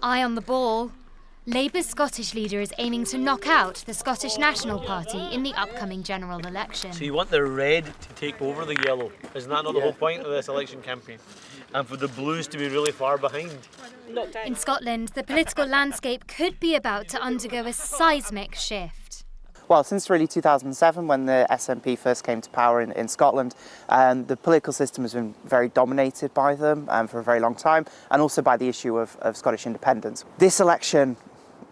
Eye on the ball. Labour's Scottish leader is aiming to knock out the Scottish National Party in the upcoming general election. So you want the red to take over the yellow. Isn't that not the whole point of this election campaign? And for the blues to be really far behind. In Scotland, the political landscape could be about to undergo a seismic shift. Well, since really 2007, when the SNP first came to power in Scotland, the political system has been very dominated by them for a very long time, and also by the issue of Scottish independence. This election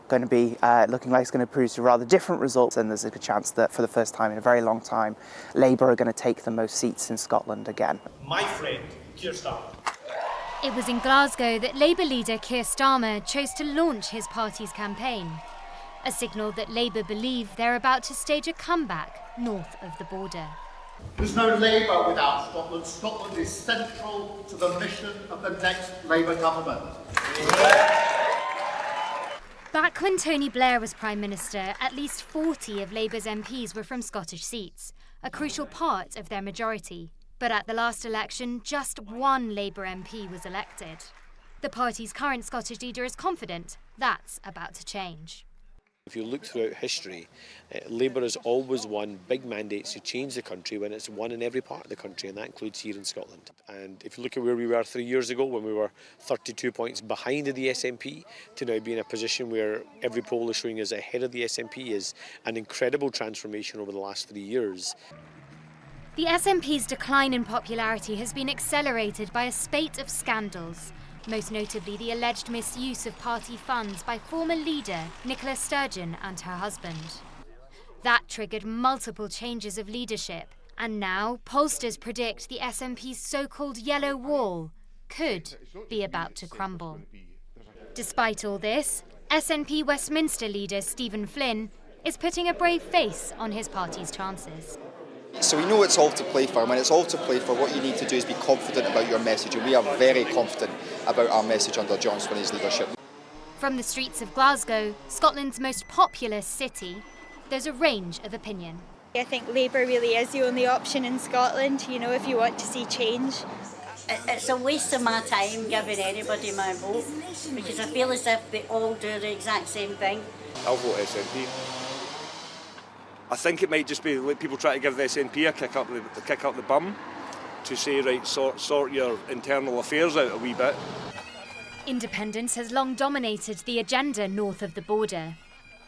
going to be looking like it's going to produce a rather different result, and there's a good chance that for the first time in a very long time, Labour are going to take the most seats in Scotland again. My friend, Keir Starmer. It was in Glasgow that Labour leader Keir Starmer chose to launch his party's campaign. A signal that Labour believe they're about to stage a comeback north of the border. There's no Labour without Scotland. Scotland is central to the mission of the next Labour government. Back when Tony Blair was Prime Minister, at least 40 of Labour's MPs were from Scottish seats, a crucial part of their majority. But at the last election, just one Labour MP was elected. The party's current Scottish leader is confident that's about to change. If you look throughout history, Labour has always won big mandates to change the country when it's won in every part of the country, and that includes here in Scotland. And if you look at where we were 3 years ago, when we were 32 points behind the SNP, to now be in a position where every poll is showing us ahead of the SNP is an incredible transformation over the last 3 years. The SNP's decline in popularity has been accelerated by a spate of scandals, most notably the alleged misuse of party funds by former leader Nicola Sturgeon and her husband. That triggered multiple changes of leadership, and now pollsters predict the SNP's so-called yellow wall could be about to crumble. Despite all this, SNP Westminster leader Stephen Flynn is putting a brave face on his party's chances. So we know it's all to play for, and when it's all to play for, what you need to do is be confident about your message, and we are very confident about our message under John Swinney's leadership. From the streets of Glasgow, Scotland's most populous city, there's a range of opinion. I think Labour really is the only option in Scotland, you know, if you want to see change. It's a waste of my time giving anybody my vote, because I feel as if they all do the exact same thing. I'll vote SNP. I think it might just be like people try to give the SNP a kick up the bum to say, right, sort your internal affairs out a wee bit. Independence has long dominated the agenda north of the border.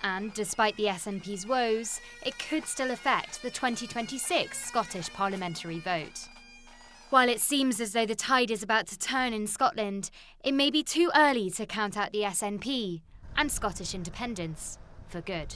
And despite the SNP's woes, it could still affect the 2026 Scottish parliamentary vote. While it seems as though the tide is about to turn in Scotland, it may be too early to count out the SNP and Scottish independence for good.